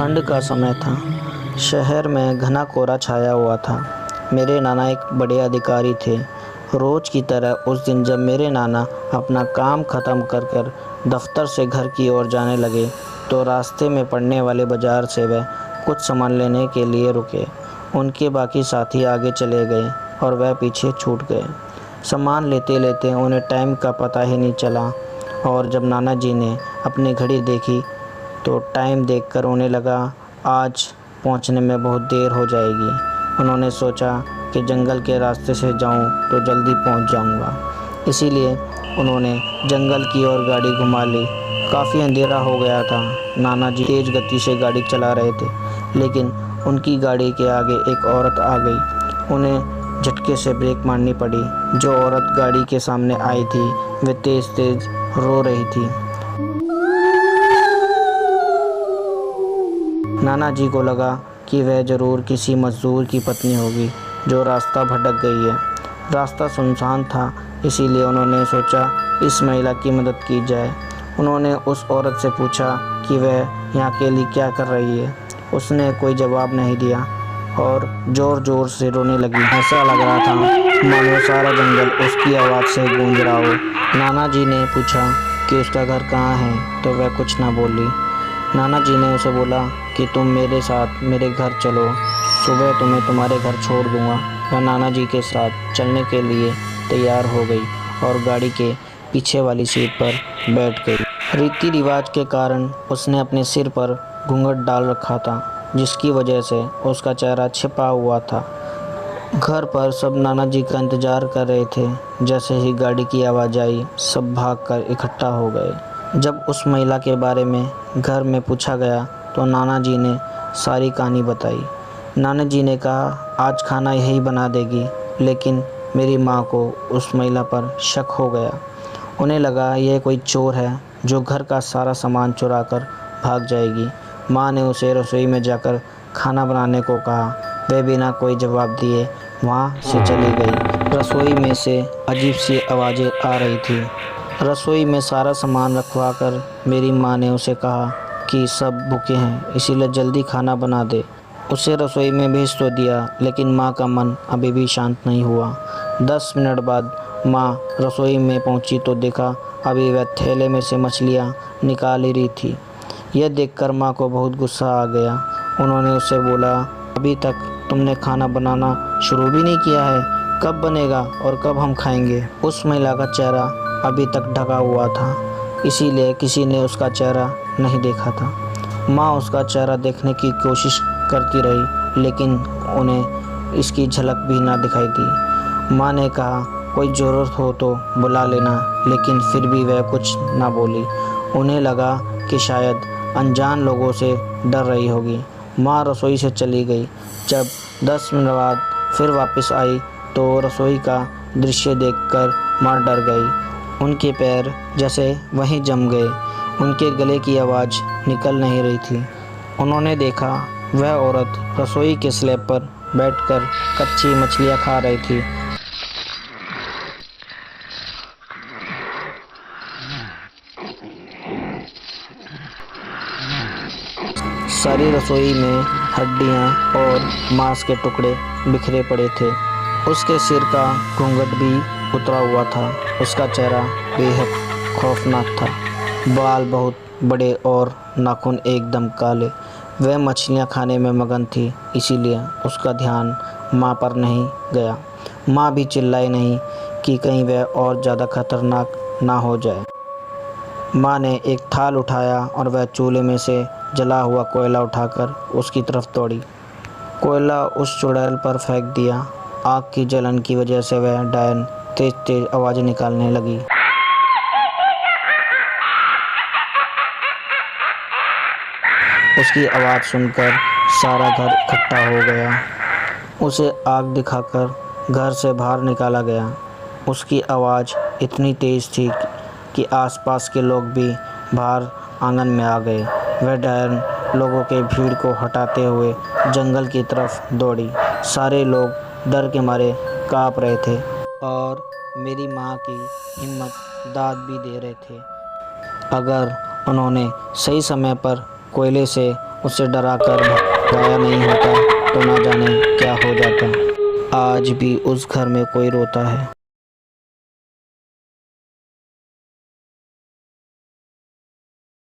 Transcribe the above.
ठंड का समय था। शहर में घना कोहरा छाया हुआ था। मेरे नाना एक बड़े अधिकारी थे। रोज़ की तरह उस दिन जब मेरे नाना अपना काम ख़त्म कर दफ्तर से घर की ओर जाने लगे तो रास्ते में पड़ने वाले बाज़ार से वह कुछ सामान लेने के लिए रुके। उनके बाकी साथी आगे चले गए और वह पीछे छूट गए। सामान लेते लेते उन्हें टाइम का पता ही नहीं चला और जब नाना जी ने अपनी घड़ी देखी तो टाइम देखकर उन्हें लगा आज पहुंचने में बहुत देर हो जाएगी। उन्होंने सोचा कि जंगल के रास्ते से जाऊं तो जल्दी पहुंच जाऊंगा। इसीलिए उन्होंने जंगल की ओर गाड़ी घुमा ली। काफ़ी अंधेरा हो गया था। नाना जी तेज़ गति से गाड़ी चला रहे थे, लेकिन उनकी गाड़ी के आगे एक औरत आ गई। उन्हें झटके से ब्रेक मारनी पड़ी। जो औरत गाड़ी के सामने आई थी वह तेज़ तेज़ रो रही थी। नाना जी को लगा कि वह ज़रूर किसी मज़दूर की पत्नी होगी जो रास्ता भटक गई है। रास्ता सुनसान था, इसीलिए उन्होंने सोचा इस महिला की मदद की जाए। उन्होंने उस औरत से पूछा कि वह यहाँ अकेली क्या कर रही है। उसने कोई जवाब नहीं दिया और ज़ोर ज़ोर से रोने लगी। ऐसा लग रहा था मानो सारा जंगल उसकी आवाज़ से गूंज रहा हो। नाना जी ने पूछा कि उसका घर कहाँ है तो वह कुछ ना बोली। नाना जी ने उसे बोला कि तुम मेरे साथ मेरे घर चलो, सुबह तुम्हें तुम्हारे घर छोड़ दूँगा। वह नाना जी के साथ चलने के लिए तैयार हो गई और गाड़ी के पीछे वाली सीट पर बैठ गई। रीति रिवाज के कारण उसने अपने सिर पर घूंघट डाल रखा था, जिसकी वजह से उसका चेहरा छिपा हुआ था। घर पर सब नाना जी का इंतज़ार कर रहे थे। जैसे ही गाड़ी की आवाज़ आई, सब भागकर इकट्ठा हो गए। जब उस महिला के बारे में घर में पूछा गया तो नाना जी ने सारी कहानी बताई। नाना जी ने कहा आज खाना यही बना देगी, लेकिन मेरी माँ को उस महिला पर शक हो गया। उन्हें लगा यह कोई चोर है जो घर का सारा सामान चुरा कर भाग जाएगी। माँ ने उसे रसोई में जाकर खाना बनाने को कहा। वह बिना कोई जवाब दिए वहाँ से चली गई। रसोई में से अजीब सी आवाज़ें आ रही थी। रसोई में सारा सामान रखवा कर मेरी माँ ने उसे कहा कि सब भूखे हैं, इसीलिए जल्दी खाना बना दे। उसे रसोई में भेज तो दिया, लेकिन माँ का मन अभी भी शांत नहीं हुआ। 10 मिनट बाद माँ रसोई में पहुंची तो देखा अभी वह थैले में से मछलियाँ निकाल ही रही थी। यह देखकर माँ को बहुत गुस्सा आ गया। उन्होंने उससे बोला अभी तक तुमने खाना बनाना शुरू भी नहीं किया है, कब बनेगा और कब हम खाएंगे। उस महिला का चेहरा अभी तक ढका हुआ था, इसीलिए किसी ने उसका चेहरा नहीं देखा था। माँ उसका चेहरा देखने की कोशिश करती रही, लेकिन उन्हें इसकी झलक भी ना दिखाई दी। माँ ने कहा कोई ज़रूरत हो तो बुला लेना, लेकिन फिर भी वह कुछ ना बोली। उन्हें लगा कि शायद अनजान लोगों से डर रही होगी। माँ रसोई से चली गई। जब 10 मिनट बाद फिर वापस आई तो रसोई का दृश्य देखकर माँ डर गई। उनके पैर जैसे वहीं जम गए। उनके गले की आवाज़ निकल नहीं रही थी। उन्होंने देखा वह औरत रसोई के स्लैब पर बैठकर कच्ची मछलियाँ खा रही थी। सारी रसोई में हड्डियाँ और मांस के टुकड़े बिखरे पड़े थे। उसके सिर का घूंघट भी उतरा हुआ था। उसका चेहरा बेहद खौफनाक था। बाल बहुत बड़े और नाखून एकदम काले। वह मछलियाँ खाने में मगन थी, इसीलिए उसका ध्यान माँ पर नहीं गया। माँ भी चिल्लाई नहीं कि कहीं वह और ज़्यादा खतरनाक ना हो जाए। माँ ने एक थाल उठाया और वह चूल्हे में से जला हुआ कोयला उठाकर उसकी तरफ दौड़ी। कोयला उस चुड़ैल पर फेंक दिया। आग की जलन की वजह से वह डायन तेज तेज आवाज़ें निकालने लगी। उसकी आवाज़ सुनकर सारा घर इकट्ठा हो गया। उसे आग दिखाकर घर से बाहर निकाला गया। उसकी आवाज़ इतनी तेज़ थी कि आसपास के लोग भी बाहर आंगन में आ गए। वह डायन लोगों के भीड़ को हटाते हुए जंगल की तरफ दौड़ी। सारे लोग डर के मारे काँप रहे थे और मेरी माँ की हिम्मत दाद भी दे रहे थे। अगर उन्होंने सही समय पर कोयले से उसे डराकर भगाया नहीं होता तो ना जाने क्या हो जाता। आज भी उस घर में कोई रोता है।